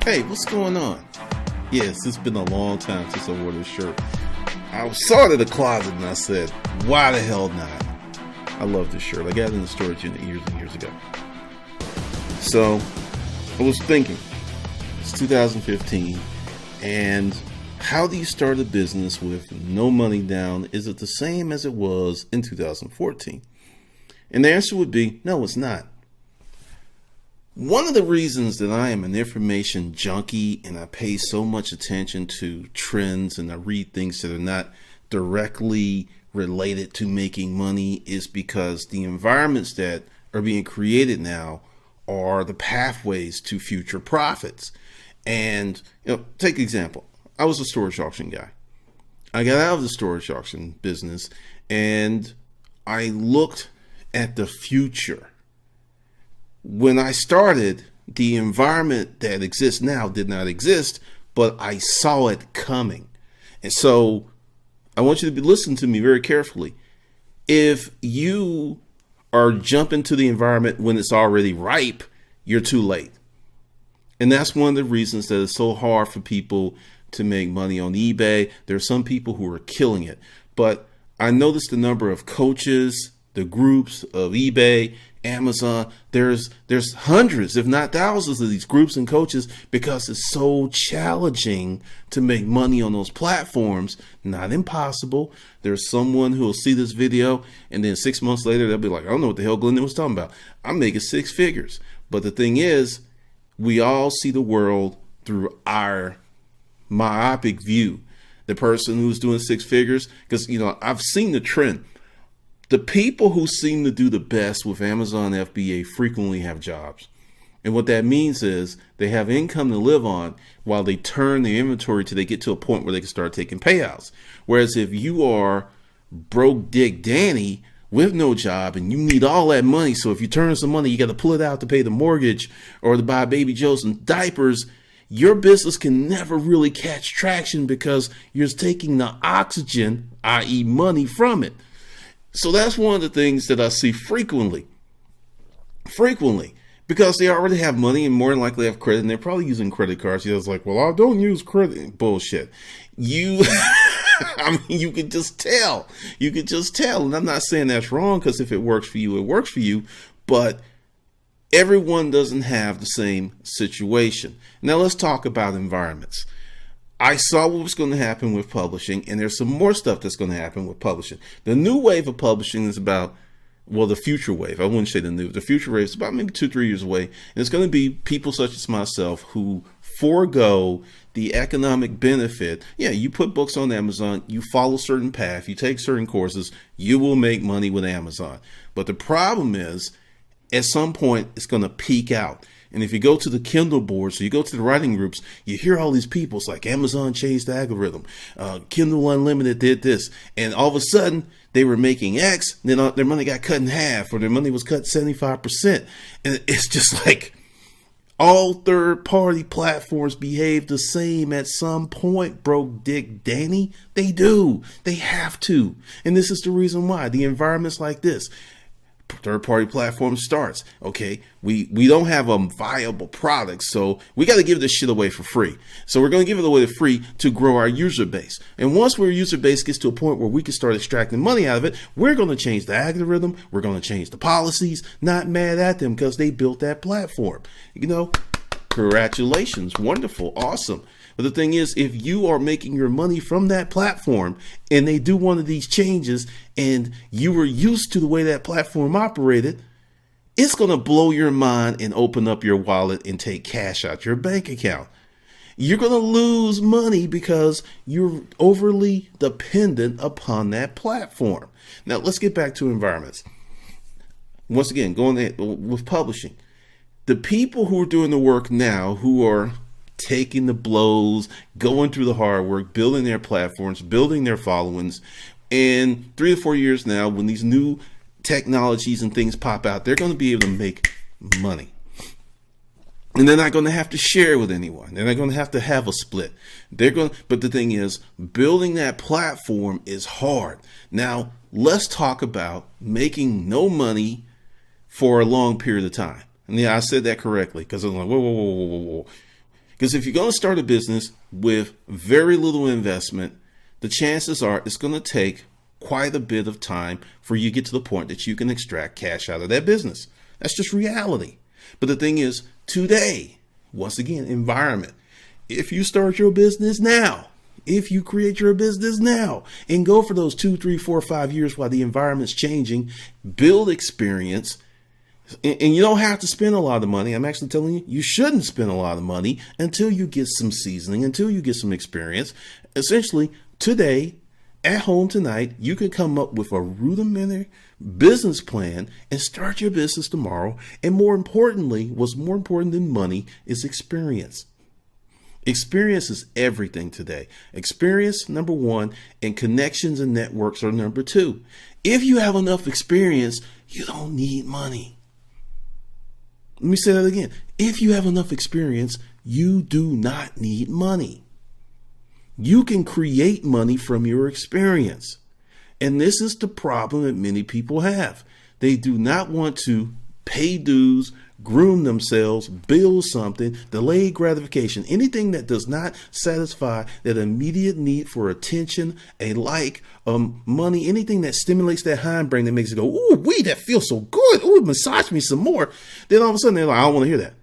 Hey, what's going on? Yes, it's been a long time since I wore this shirt. I saw it in the closet and I said, why the hell not? I love this shirt. I got it in the storage unit years and years ago. So, I was thinking, it's 2015, and how do you start a business with no money down? Is it the same as it was in 2014? And the answer would be, no, it's not. One of the reasons that I am an information junkie and I pay so much attention to trends and I read things that are not directly related to making money is because the environments that are being created now are the pathways to future profits. And, take an example. I was a storage auction guy. I got out of the storage auction business and I looked at the future. When I started, the environment that exists now did not exist, but I saw it coming. And so I want you to listen to me very carefully. If you are jumping to the environment when it's already ripe, you're too late. And that's one of the reasons that it's so hard for people to make money on eBay. There are some people who are killing it. But I noticed the number of coaches, the groups of eBay, Amazon, there's hundreds, if not thousands of these groups and coaches because it's so challenging to make money on those platforms. Not impossible. There's someone who will see this video and then 6 months later, they'll be like, I don't know what the hell Glendon was talking about. I'm making six figures. But the thing is, we all see the world through our myopic view. The person who's doing six figures, because, I've seen the trend. The people who seem to do the best with Amazon FBA frequently have jobs. And what that means is they have income to live on while they turn their inventory till they get to a point where they can start taking payouts. Whereas if you are broke Dick Danny with no job and you need all that money, so if you turn some money, you got to pull it out to pay the mortgage or to buy Baby Joe's and diapers, your business can never really catch traction because you're taking the oxygen, i.e. money, from it. So that's one of the things that I see frequently, because they already have money and more than likely have credit, and they're probably using credit cards. It's like, well, I don't use credit. Bullshit. You can just tell. And I'm not saying that's wrong, because if it works for you, it works for you. But everyone doesn't have the same situation. Now let's talk about environments. I saw what was going to happen with publishing, and there's some more stuff that's going to happen with publishing. The new wave of publishing is about, the future wave. I wouldn't say the future wave is about maybe 2-3 years away. And it's going to be people such as myself who forego the economic benefit. Yeah, you put books on Amazon, you follow a certain path, you take certain courses, you will make money with Amazon. But the problem is, at some point, it's going to peak out. And if you go to the Kindle boards, so you go to the writing groups, you hear all these people. It's like Amazon changed the algorithm. Kindle Unlimited did this. And all of a sudden, they were making X. Then their money got cut in half, or their money was cut 75%. And it's just like all third-party platforms behave the same at some point, broke Dick Danny. They do. They have to. And this is the reason why. The environment's like this. Third-party platform starts. Okay, we don't have a viable product, so we got to give this shit away for free. So we're going to give it away for free to grow our user base. And once our user base gets to a point where we can start extracting money out of it, we're going to change the algorithm. We're going to change the policies. Not mad at them because they built that platform. Congratulations, wonderful, awesome. But the thing is, if you are making your money from that platform and they do one of these changes and you were used to the way that platform operated, it's going to blow your mind and open up your wallet and take cash out your bank account. You're going to lose money because you're overly dependent upon that platform. Now, let's get back to environments. Once again, going with publishing. The people who are doing the work now, who are taking the blows, going through the hard work, building their platforms, building their followings. And 3 to 4 years now, when these new technologies and things pop out, they're going to be able to make money. And they're not going to have to share with anyone. They're not going to have a split. But the thing is, building that platform is hard. Now, let's talk about making no money for a long period of time. And yeah, I said that correctly, because I'm like, whoa. Because if you're going to start a business with very little investment, the chances are it's going to take quite a bit of time for you to get to the point that you can extract cash out of that business. That's just reality. But the thing is, today, once again, environment. If you start your business now, if you create your business now and go for those 2, 3, 4, 5 years while the environment's changing, build experience, and you don't have to spend a lot of money. I'm actually telling you, you shouldn't spend a lot of money until you get some seasoning, until you get some experience. Essentially, today, at home tonight, you can come up with a rudimentary business plan and start your business tomorrow. And more importantly, what's more important than money is experience. Experience is everything today. Experience, number one, and connections and networks are number two. If you have enough experience, you don't need money. Let me say that again. If you have enough experience, you do not need money. You can create money from your experience. And this is the problem that many people have. They do not want to pay dues, groom themselves, build something, delay gratification, anything that does not satisfy that immediate need for attention, a like, money, anything that stimulates that hindbrain that makes it go, ooh, wee, that feels so good. Ooh, massage me some more. Then all of a sudden they're like, I don't want to hear that.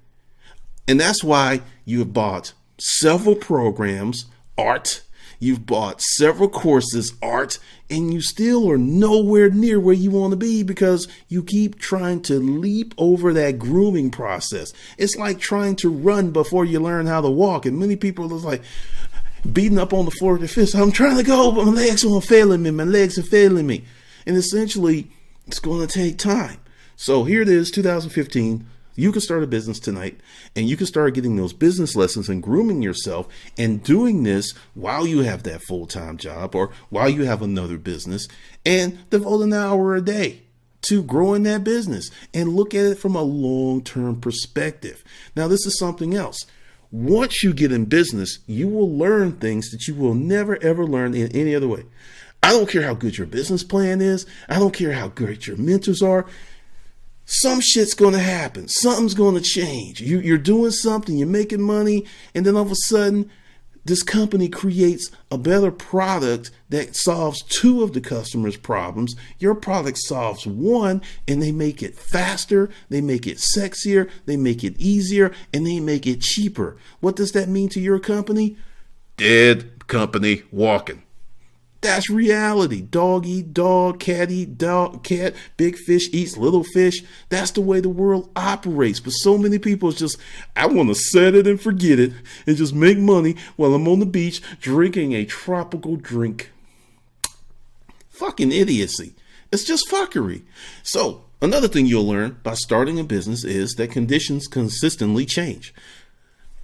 And that's why you have bought several programs, art. You've bought several courses, art, and you still are nowhere near where you want to be because you keep trying to leap over that grooming process. It's like trying to run before you learn how to walk. And many people are like beating up on the floor with their fists. I'm trying to go, but my legs are failing me. My legs are failing me. And essentially, it's going to take time. So here it is, 2015. You can start a business tonight and you can start getting those business lessons and grooming yourself and doing this while you have that full-time job or while you have another business, and devote an hour a day to growing that business and look at it from a long-term perspective. Now, this is something else. Once you get in business, you will learn things that you will never, ever learn in any other way. I don't care how good your business plan is. I don't care how great your mentors are. Some shit's going to happen. Something's going to change. You're doing something, you're making money, and then all of a sudden, this company creates a better product that solves two of the customer's problems. Your product solves one, and they make it faster, they make it sexier, they make it easier, and they make it cheaper. What does that mean to your company? Dead company walking. That's reality. Dog eat dog, cat eat dog, cat. Big fish eats little fish. That's the way the world operates. But so many people is just, I want to set it and forget it and just make money while I'm on the beach drinking a tropical drink. Fucking idiocy. It's just fuckery. So another thing you'll learn by starting a business is that conditions consistently change.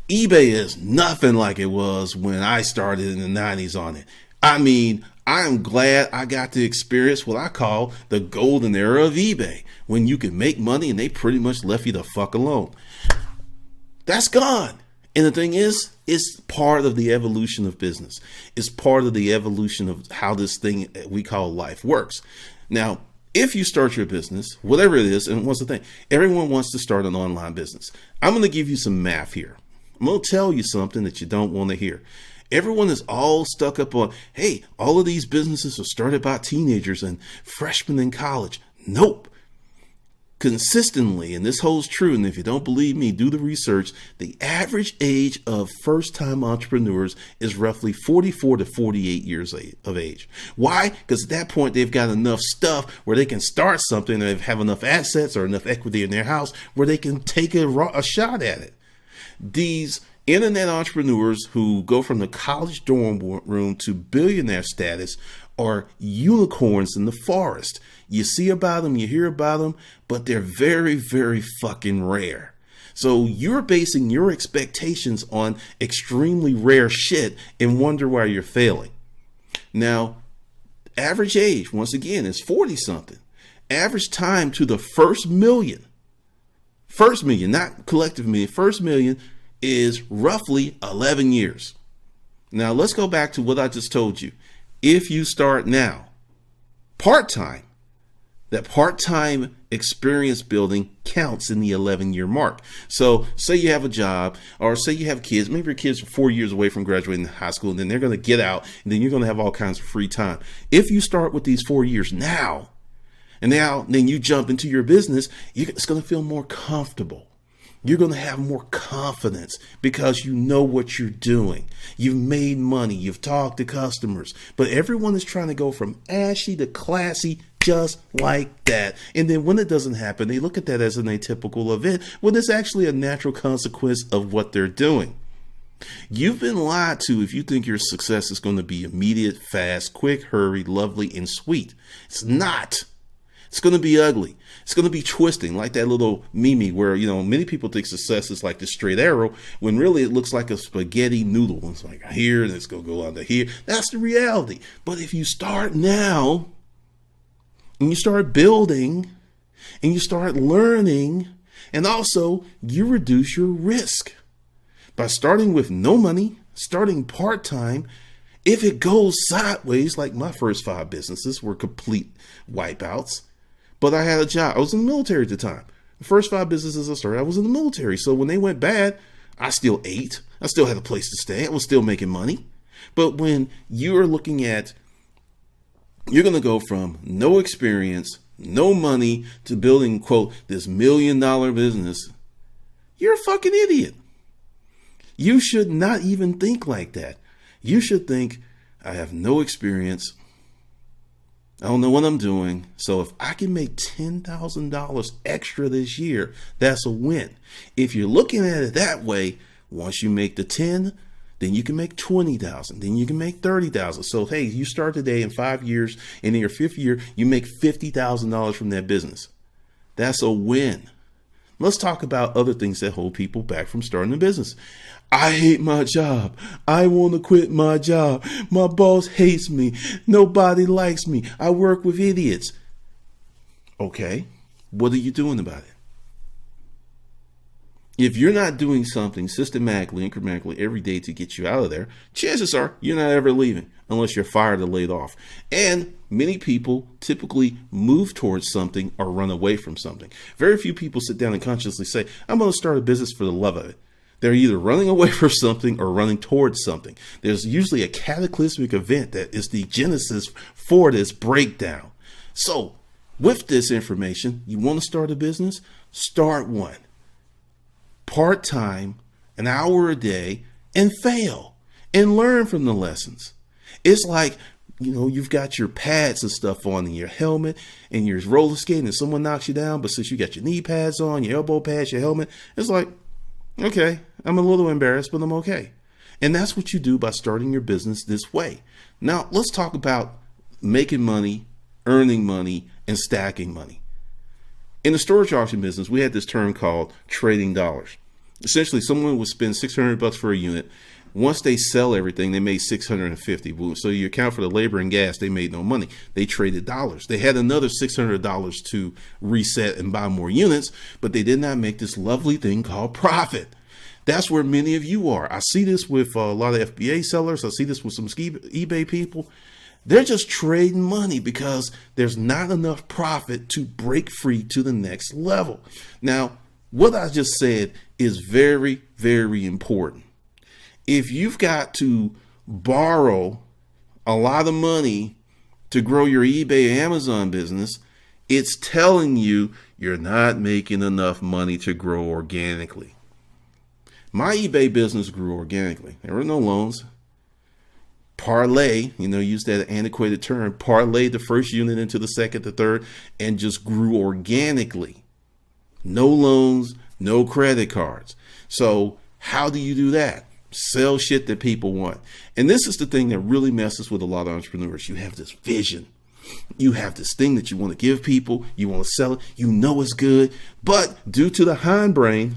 eBay is nothing like it was when I started in the 90s on it. I mean, I am glad I got to experience what I call the golden era of eBay, when you could make money and they pretty much left you the fuck alone. That's gone. And the thing is, it's part of the evolution of business. It's part of the evolution of how this thing we call life works. Now, if you start your business, whatever it is, and what's the thing? Everyone wants to start an online business. I'm going to give you some math here. I'm going to tell you something that you don't want to hear. Everyone is all stuck up on, hey, all of these businesses are started by teenagers and freshmen in college. Nope. Consistently, and this holds true, and if you don't believe me, do the research, the average age of first-time entrepreneurs is roughly 44 to 48 years of age. Why? Because at that point, they've got enough stuff where they can start something, they have enough assets or enough equity in their house where they can take a shot at it. These internet entrepreneurs who go from the college dorm room to billionaire status are unicorns in the forest. You see about them, you hear about them, but they're very, very fucking rare. So you're basing your expectations on extremely rare shit and wonder why you're failing. Now, average age, once again, is 40 something. Average time to the first million, not collective million, first million is roughly 11 years. Now let's go back to what I just told you. If you start now, part-time, that part-time experience building counts in the 11-year mark. So say you have a job, or say you have kids, maybe your kids are 4 years away from graduating high school, and then they're going to get out, and then you're going to have all kinds of free time. If you start with these 4 years now, and then you jump into your business, it's going to feel more comfortable. You're going to have more confidence because you know what you're doing. You've made money. You've talked to customers. But everyone is trying to go from ashy to classy just like that. And then when it doesn't happen, they look at that as an atypical event when it's actually a natural consequence of what they're doing. You've been lied to if you think your success is going to be immediate, fast, quick, hurried, lovely, and sweet. It's not. It's going to be ugly. It's going to be twisting, like that little meme where, many people think success is like the straight arrow when really it looks like a spaghetti noodle. It's like here, and it's going to go on to here. That's the reality. But if you start now and you start building and you start learning, and also you reduce your risk by starting with no money, starting part-time. If it goes sideways, like my first 5 businesses were complete wipeouts, but I had a job. I was in the military at the time. The first 5 businesses I started, I was in the military. So when they went bad, I still ate. I still had a place to stay. I was still making money. But when you are looking at, you're going to go from no experience, no money to building, quote, this $1 million business, you're a fucking idiot. You should not even think like that. You should think, I have no experience. I don't know what I'm doing. So if I can make $10,000 extra this year, that's a win. If you're looking at it that way, once you make the 10, then you can make 20,000. Then you can make 30,000. So, hey, you start today in 5 years, and in your 5th year, you make $50,000 from that business. That's a win. Let's talk about other things that hold people back from starting a business. I hate my job. I want to quit my job. My boss hates me. Nobody likes me. I work with idiots. Okay, what are you doing about it? If you're not doing something systematically, incrementally every day to get you out of there, chances are you're not ever leaving unless you're fired or laid off. And many people typically move towards something or run away from something. Very few people sit down and consciously say, I'm going to start a business for the love of it. They're either running away from something or running towards something. There's usually a cataclysmic event that is the genesis for this breakdown. So with this information, you want to start a business? Start one. Part-time, an hour a day, and fail and learn from the lessons. It's like, you've got your pads and stuff on and your helmet and you're roller skating and someone knocks you down. But since you got your knee pads on, your elbow pads, your helmet, it's like, okay, I'm a little embarrassed, but I'm okay. And that's what you do by starting your business this way. Now, let's talk about making money, earning money, and stacking money. In the storage auction business, we had this term called trading dollars. Essentially, someone would spend $600 for a unit. Once they sell everything, they made $650. So you account for the labor and gas, they made no money. They traded dollars. They had another $600 to reset and buy more units, but they did not make this lovely thing called profit. That's where many of you are. I see this with a lot of FBA sellers. I see this with some eBay people. They're just trading money because there's not enough profit to break free to the next level. Now, what I just said is very, very important. If you've got to borrow a lot of money to grow your eBay Amazon business, it's telling you you're not making enough money to grow organically. My eBay business grew organically. There were no loans. Parlay, use that antiquated term, parlay the first unit into the second, the third, and just grew organically. No loans, no credit cards. So how do you do that? Sell shit that people want. And this is the thing that really messes with a lot of entrepreneurs. You have this vision. You have this thing that you want to give people. You want to sell it. You know it's good. But due to the hindbrain,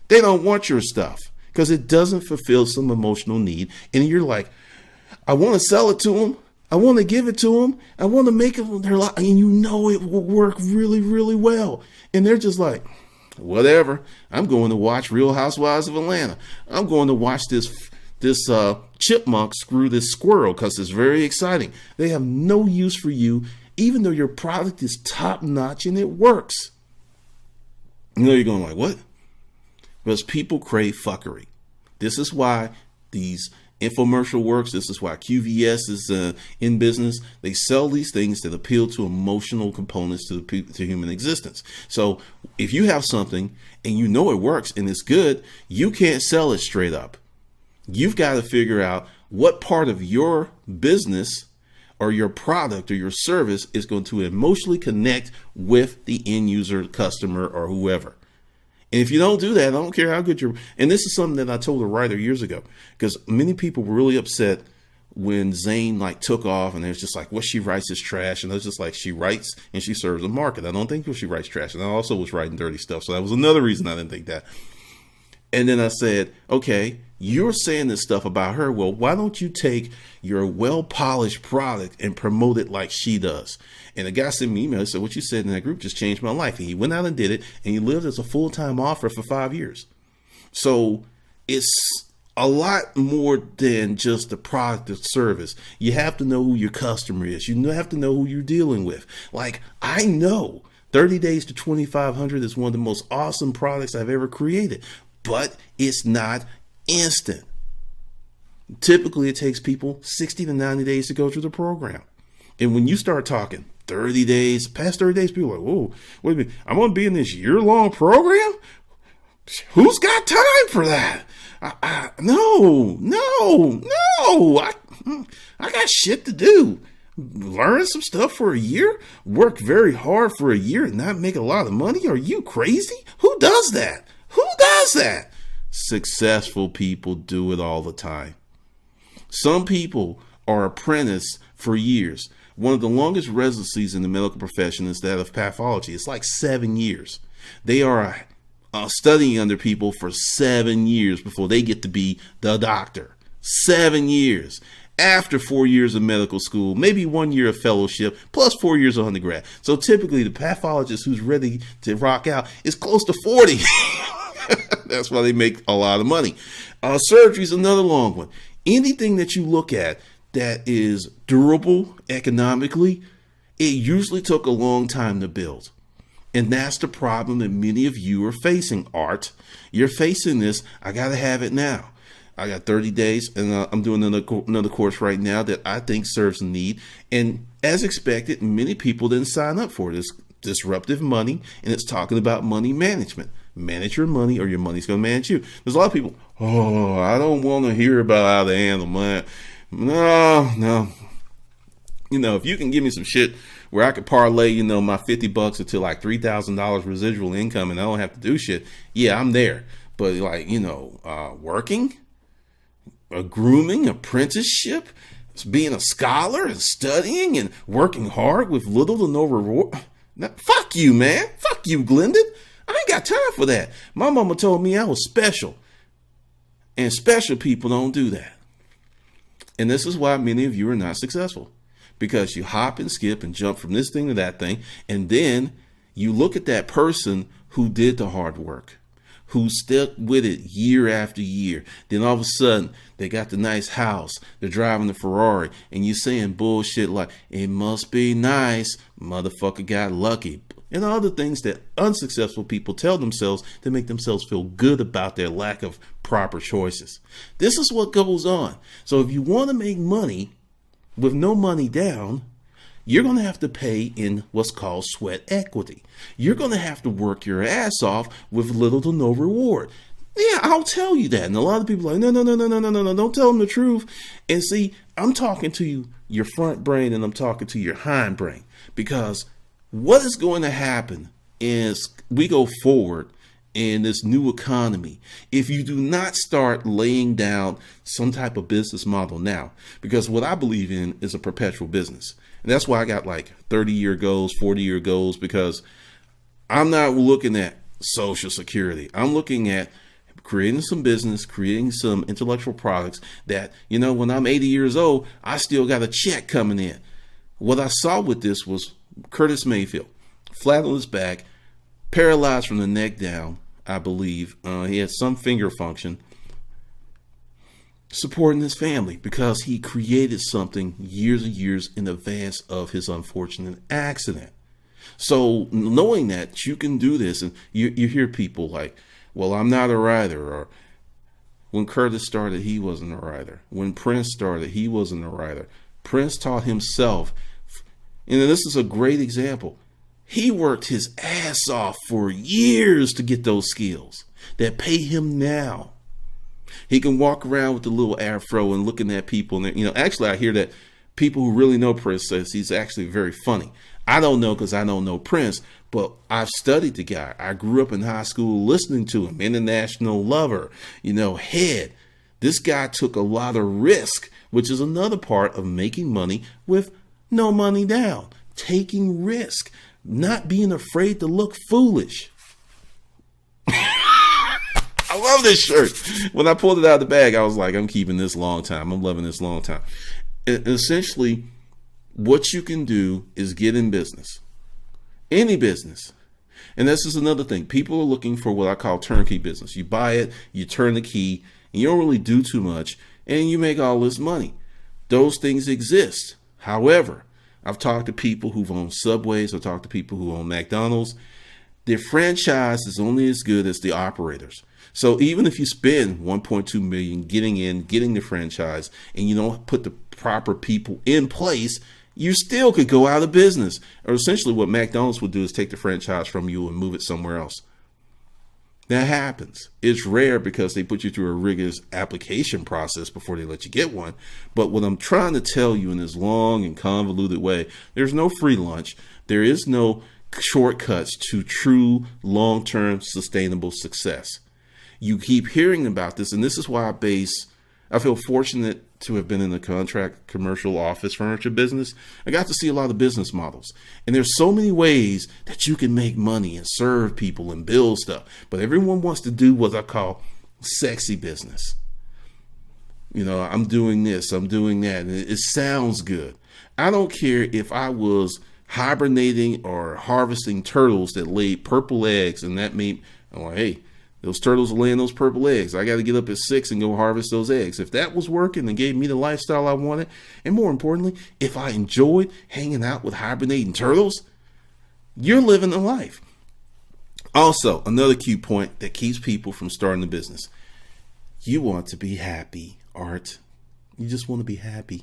they don't want your stuff because it doesn't fulfill some emotional need. And you're like, I want to sell it to them. I want to give it to them. I want to make it their life. And it will work really, really well. And they're just like, whatever. I'm going to watch Real Housewives of Atlanta. I'm going to watch this chipmunk screw this squirrel because it's very exciting. They have no use for you even though your product is top notch and it works. You know, you're going like, what? Because people crave fuckery. This is why these infomercial works. This is why QVS is in business. They sell these things that appeal to emotional components to human existence. So if you have something and you know it works and it's good, you can't sell it straight up. You've got to figure out what part of your business or your product or your service is going to emotionally connect with the end user, customer, or whoever. And if you don't do that, I don't care how good you're. And this is something that I told a writer years ago, because many people were really upset when Zane like took off, and it was just like, what she writes is trash. And I was just like, she writes and she serves a market. I don't think she writes trash. And I also was writing dirty stuff. So that was another reason I didn't think that. And then I said, okay, you're saying this stuff about her. Well, why don't you take your well-polished product and promote it like she does? And the guy sent me an email. He said, what you said in that group just changed my life. And he went out and did it. And he lived as a full-time offer for 5 years. So it's a lot more than just the product or service. You have to know who your customer is. You have to know who you're dealing with. Like, I know 30 Days to 2,500 is one of the most awesome products I've ever created. But it's not instant. Typically, it takes people 60 to 90 days to go through the program. And when you start talking 30 days, past 30 days, people are like, whoa, wait a minute, I'm going to be in this year-long program? Who's got time for that? No. I got shit to do. Learn some stuff for a year? Work very hard for a year and not make a lot of money? Are you crazy? Who does that? Who does that? Successful people do it all the time. Some people are apprenticed for years. One of the longest residencies in the medical profession is that of pathology. It's like 7 years. They are studying under people for 7 years before they get to be the doctor. 7 years. After 4 years of medical school, maybe 1 year of fellowship, plus 4 years of undergrad. So typically the pathologist who's ready to rock out is close to 40. That's why they make a lot of money. Surgery is another long one. Anything that you look at that is durable economically, it usually took a long time to build. And that's the problem that many of you are facing, Art. You're facing this, I got to have it now. I got 30 days and I'm doing another course right now that I think serves a need. And as expected, many people didn't sign up for it. It's disruptive money, and it's talking about money management. Manage your money or your money's going to manage you. There's a lot of people, oh, I don't want to hear about how to handle money. No. You know, if you can give me some shit where I could parlay, my $50 into like $3,000 residual income and I don't have to do shit, yeah, I'm there. But like, working, a grooming, apprenticeship, being a scholar and studying and working hard with little to no reward. Now, fuck you, man. Fuck you, Glendon. I ain't got time for that. My mama told me I was special. And special people don't do that. And this is why many of you are not successful. Because you hop and skip and jump from this thing to that thing. And then you look at that person who did the hard work, who stuck with it year after year. Then all of a sudden, they got the nice house. They're driving the Ferrari. And you saying bullshit like, it must be nice. Motherfucker got lucky. And other things that unsuccessful people tell themselves to make themselves feel good about their lack of proper choices. This is what goes on. So if you want to make money with no money down, you're going to have to pay in what's called sweat equity. You're going to have to work your ass off with little to no reward. Yeah, I'll tell you that. And a lot of people are like, no, don't tell them the truth. And see, I'm talking to you, your front brain, and I'm talking to your hind brain. Because what is going to happen is we go forward in this new economy if you do not start laying down some type of business model now. Because what I believe in is a perpetual business. And that's why I got like 30-year goals, 40-year goals, because I'm not looking at Social Security. I'm looking at creating some business, creating some intellectual products that, when I'm 80 years old, I still got a check coming in. What I saw with this was Curtis Mayfield, flat on his back, paralyzed from the neck down, I believe. He had some finger function. supporting his family because he created something years and years in advance of his unfortunate accident. So knowing that you can do this, and you hear people like, well, I'm not a writer, or when Curtis started, he wasn't a writer. When Prince started, he wasn't a writer. Prince taught himself. And this is a great example. He worked his ass off for years to get those skills that pay him now. He can walk around with the little afro and looking at people. And, actually, I hear that people who really know Prince says he's actually very funny. I don't know because I don't know Prince, but I've studied the guy. I grew up in high school listening to him. International Lover, Head. This guy took a lot of risk, which is another part of making money with no money down. Taking risk, not being afraid to look foolish. I love this shirt. When I pulled it out of the bag, I was like, I'm keeping this long time. I'm loving this long time. And essentially, what you can do is get in business. Any business. And this is another thing. People are looking for what I call turnkey business. You buy it, you turn the key, and you don't really do too much, and you make all this money. Those things exist. However, I've talked to people who've owned Subways. I've talked to people who own McDonald's. Their franchise is only as good as the operators. So even if you spend $1.2 million getting the franchise, and you don't put the proper people in place, you still could go out of business. Or essentially what McDonald's would do is take the franchise from you and move it somewhere else. That happens. It's rare because they put you through a rigorous application process before they let you get one. But what I'm trying to tell you in this long and convoluted way, there's no free lunch. There is no shortcuts to true long-term sustainable success. You keep hearing about this, and this is why I feel fortunate to have been in the contract commercial office furniture business. I got to see a lot of business models, and there's so many ways that you can make money and serve people and build stuff, but everyone wants to do what I call sexy business. I'm doing this, I'm doing that, and it sounds good. I don't care if I was hibernating or harvesting turtles that laid purple eggs, and that made, I'm like, hey, those turtles are laying those purple eggs. I got to get up at 6 and go harvest those eggs. If that was working and gave me the lifestyle I wanted, and more importantly, if I enjoyed hanging out with hibernating turtles, you're living a life. Also, another key point that keeps people from starting a business. You want to be happy, Art. You just want to be happy.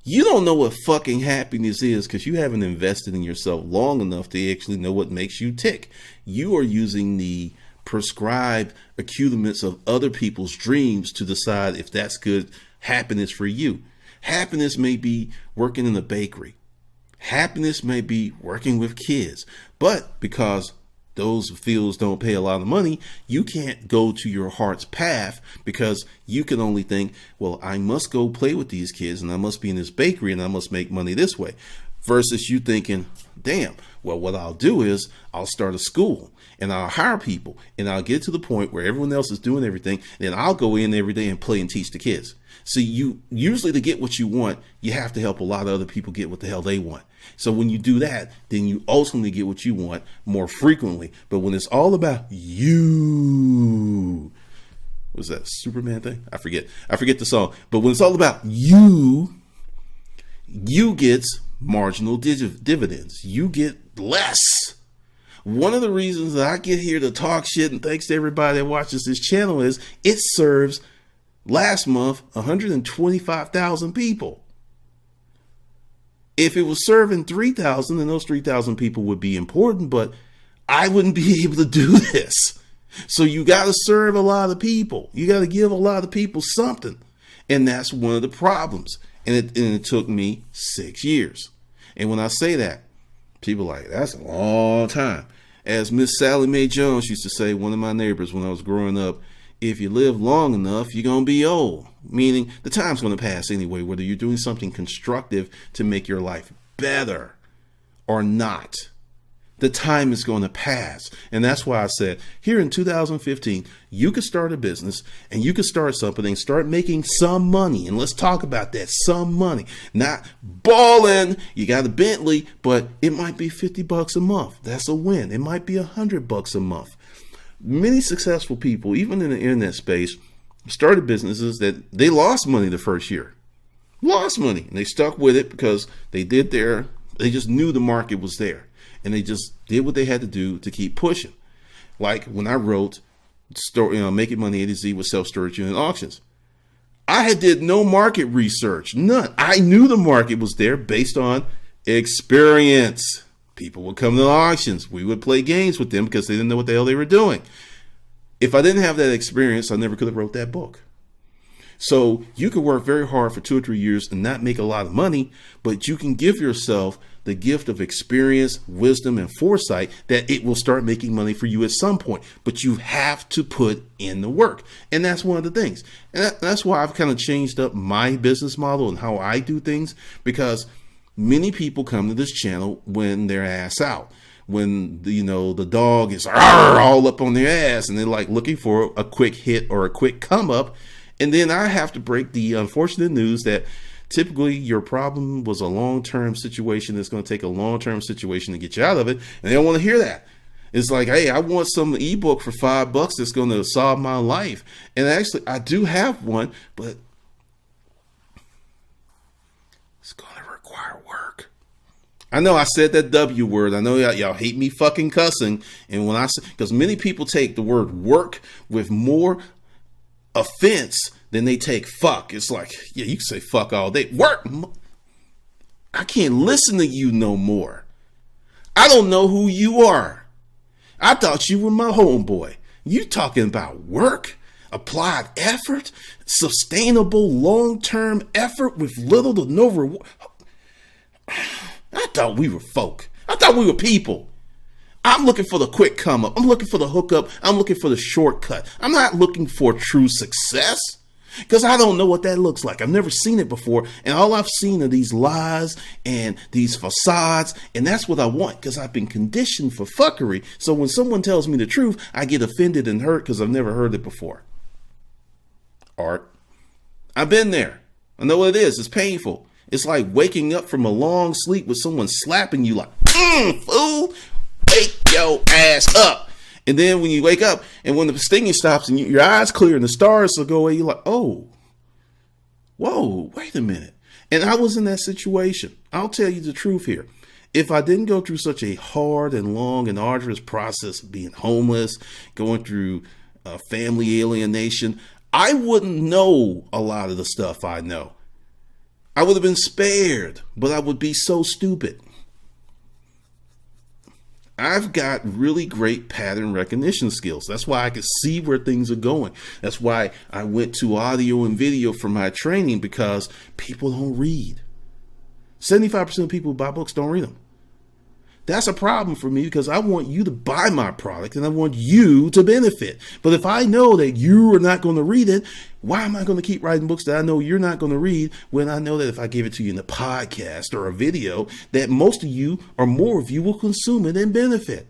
You don't know what fucking happiness is because you haven't invested in yourself long enough to actually know what makes you tick. You are using the prescribed accoutrements of other people's dreams to decide if that's good happiness for you. Happiness may be working in a bakery. Happiness may be working with kids. But because those fields don't pay a lot of money, you can't go to your heart's path because you can only think, well, I must go play with these kids and I must be in this bakery and I must make money this way. Versus you thinking, damn, well, what I'll do is I'll start a school and I'll hire people and I'll get to the point where everyone else is doing everything. Then I'll go in every day and play and teach the kids. So you usually, to get what you want, you have to help a lot of other people get what the hell they want. So when you do that, then you ultimately get what you want more frequently. But when it's all about you, was that Superman thing? I forget the song. But when it's all about you get marginal dividends. You get less. One of the reasons that I get here to talk shit, and thanks to everybody that watches this channel, is it serves last month 125,000 people. If it was serving 3,000, then those 3,000 people would be important, but I wouldn't be able to do this. So you got to serve a lot of people. You got to give a lot of people something. And that's one of the problems. And it took me 6 years. And when I say that, people are like, that's a long time. As Miss Sally Mae Jones used to say, one of my neighbors when I was growing up, if you live long enough, you're going to be old. Meaning the time's going to pass anyway, whether you're doing something constructive to make your life better or not. The time is going to pass. And that's why I said here in 2015, you could start a business and you could start something and start making some money. And let's talk about that. Some money, not balling. You got a Bentley, but it might be $50 a month. That's a win. It might be $100 a month. Many successful people, even in the internet space, started businesses that they lost money the first year. Lost money. And they stuck with it because they just knew the market was there. And they just did what they had to do to keep pushing. Like when I wrote Making Money A to Z with Self-Storage Unit Auctions. I did no market research, none. I knew the market was there based on experience. People would come to the auctions. We would play games with them because they didn't know what the hell they were doing. If I didn't have that experience, I never could have wrote that book. So you could work very hard for 2 or 3 years and not make a lot of money, but you can give yourself the gift of experience, wisdom, and foresight that it will start making money for you at some point. But you have to put in the work. And that's one of the things. And that's why I've kind of changed up my business model and how I do things, because many people come to this channel when they're ass out. When the dog is all up on their ass and they're like looking for a quick hit or a quick come up. And then I have to break the unfortunate news that typically your problem was a long-term situation. It's going to take a long-term situation to get you out of it. And they don't want to hear that. It's like, hey, I want some ebook for $5 that's going to solve my life. And actually, I do have one, but it's going to require work. I know I said that W word. I know y'all hate me fucking cussing. And when I say, because many people take the word work with more offense than they take fuck. It's like, yeah, you can say fuck all day. Work. I can't listen to you no more. I don't know who you are. I thought you were my homeboy. You talking about work, applied effort, sustainable long-term effort with little to no reward. I thought we were folk. I thought we were people. I'm looking for the quick come up. I'm looking for the hookup. I'm looking for the shortcut. I'm not looking for true success because I don't know what that looks like. I've never seen it before. And all I've seen are these lies and these facades. And that's what I want because I've been conditioned for fuckery. So when someone tells me the truth, I get offended and hurt because I've never heard it before. Art. I've been there. I know what it is. It's painful. It's like waking up from a long sleep with someone slapping you like, fool. Wake your ass up. And then when you wake up and when the stinging stops and your eyes clear and the stars will go away, you're like, oh, whoa, wait a minute. And I was in that situation. I'll tell you the truth here. If I didn't go through such a hard and long and arduous process of being homeless, going through family alienation, I wouldn't know a lot of the stuff I know. I would have been spared, but I would be so stupid. I've got really great pattern recognition skills. That's why I can see where things are going. That's why I went to audio and video for my training, because people don't read. 75% of people who buy books don't read them. That's a problem for me because I want you to buy my product and I want you to benefit. But if I know that you are not going to read it, why am I going to keep writing books that I know you're not going to read when I know that if I give it to you in a podcast or a video, that most of you or more of you will consume it and benefit?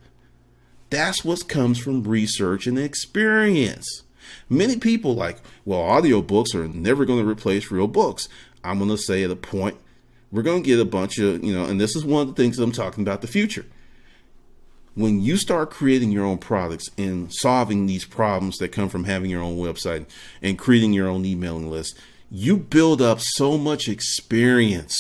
That's what comes from research and experience. Many people like, well, audiobooks are never going to replace real books. I'm going to say at a point, we're going to get a bunch of, and this is one of the things that I'm talking about, the future. When you start creating your own products and solving these problems that come from having your own website and creating your own emailing list, you build up so much experience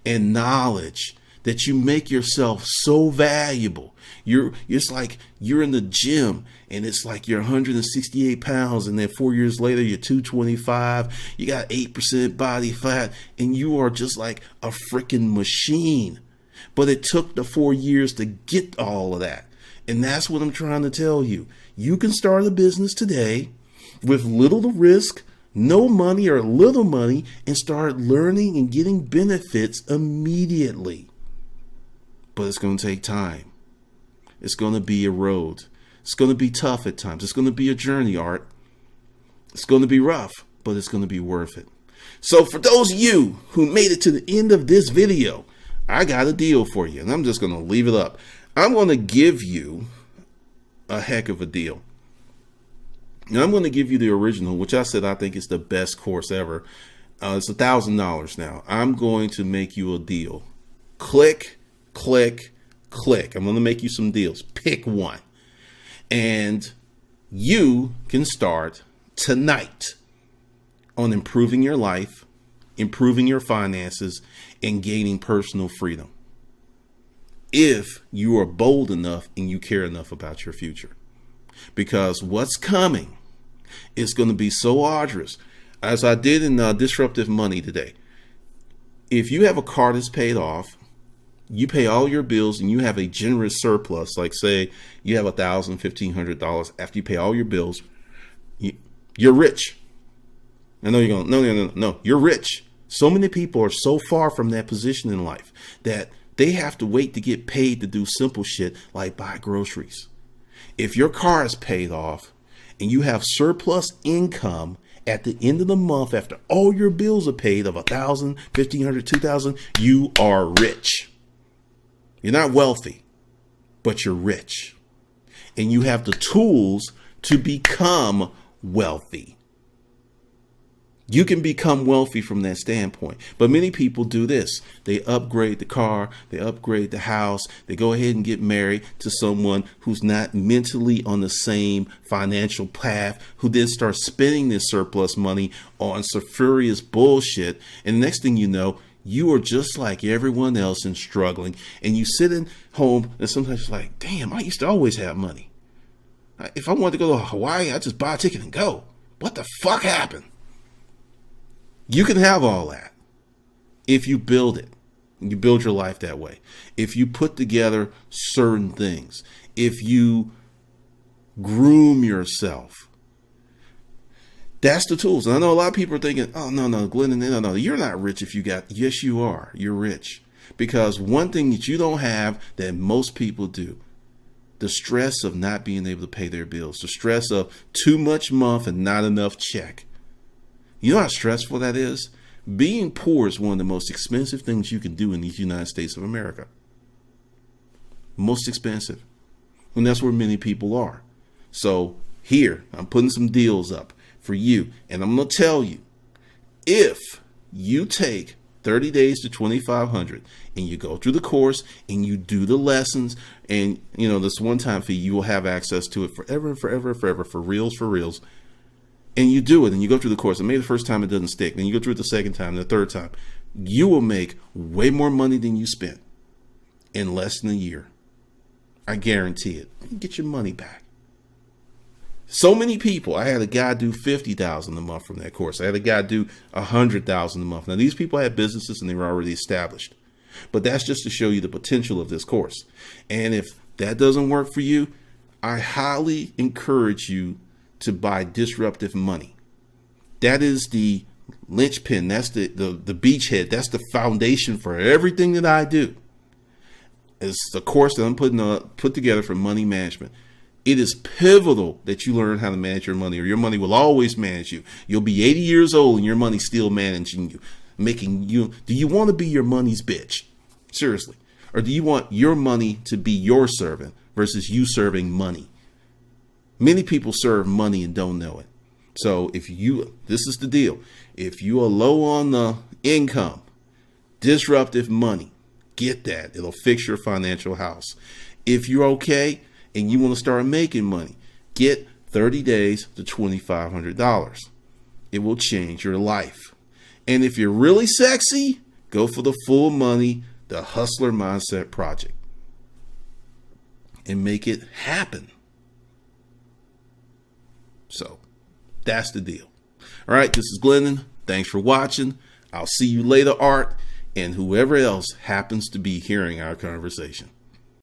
and knowledge that you make yourself so valuable. It's like you're in the gym and it's like you're 168 pounds and then 4 years later you're 225, you got 8% body fat and you are just like a freaking machine. But it took the 4 years to get all of that. And that's what I'm trying to tell you. You can start a business today with little to risk, no money or little money, and start learning and getting benefits immediately. But it's going to take time. It's going to be a road. It's going to be tough at times. It's going to be a journey, Art. It's going to be rough, but it's going to be worth it. So for those of you who made it to the end of this video, I got a deal for you, and I'm just going to leave it up. I'm going to give you a heck of a deal. Now, I'm going to give you the original, which I said I think is the best course ever. It's $1,000 now. I'm going to make you a deal. Click. I'm going to make you some deals. Pick one. And you can start tonight on improving your life, improving your finances, and gaining personal freedom. If you are bold enough and you care enough about your future. Because what's coming is going to be so arduous. As I did in Disruptive Money today, if you have a car that's paid off, you pay all your bills and you have a generous surplus, like say you have $1,000, $1,500 after you pay all your bills, you're rich. I know you're going, no, you're rich. So many people are so far from that position in life that they have to wait to get paid to do simple shit like buy groceries. If your car is paid off and you have surplus income at the end of the month after all your bills are paid of $1,000, $1,500, $2,000, you are rich. You're not wealthy, but you're rich. And you have the tools to become wealthy. You can become wealthy from that standpoint. But many people do this. They upgrade the car, they upgrade the house, they go ahead and get married to someone who's not mentally on the same financial path, who then starts spending this surplus money on sulfurious bullshit. And the next thing you know, you are just like everyone else and struggling. And you sit in home and sometimes you're like, damn, I used to always have money. If I wanted to go to Hawaii, I just buy a ticket and go. What the fuck happened? You can have all that if you build it. You build your life that way. If you put together certain things, if you groom yourself, that's the tools. And I know a lot of people are thinking, oh, no, Glenn, no, you're not rich if you got, yes, you are. You're rich. Because one thing that you don't have that most people do, the stress of not being able to pay their bills, the stress of too much month and not enough check. You know how stressful that is? Being poor is one of the most expensive things you can do in these United States of America. Most expensive. And that's where many people are. So here, I'm putting some deals up for you. And I'm going to tell you, if you take 30 days to 2,500 and you go through the course and you do the lessons and, this one-time fee, you will have access to it forever and forever and forever for reals. And you do it and you go through the course, and maybe the first time it doesn't stick, then you go through it the second time, the third time, you will make way more money than you spent in less than a year. I guarantee it. You get your money back. So many people, I had a guy do $50,000 a month from that course. I had a guy do $100,000 a month. Now these people had businesses and they were already established, but that's just to show you the potential of this course. And if that doesn't work for you, I highly encourage you to buy Disruptive Money. That is the linchpin. That's the beachhead. That's the foundation for everything that I do. It's the course that I'm put together for money management. It is pivotal that you learn how to manage your money, or your money will always manage you. You'll be 80 years old and your money's still managing you, making you. Do you want to be your money's bitch? Seriously. Or do you want your money to be your servant versus you serving money? Many people serve money and don't know it. So this is the deal. If you are low on the income, Disruptive Money, get that. It'll fix your financial house. If you're okay and you want to start making money, get 30 days to $2,500. It will change your life. And if you're really sexy, go for the full money, the Hustler Mindset Project, and make it happen. So that's the deal. All right, this is Glennon. Thanks for watching. I'll see you later, Art, and whoever else happens to be hearing our conversation.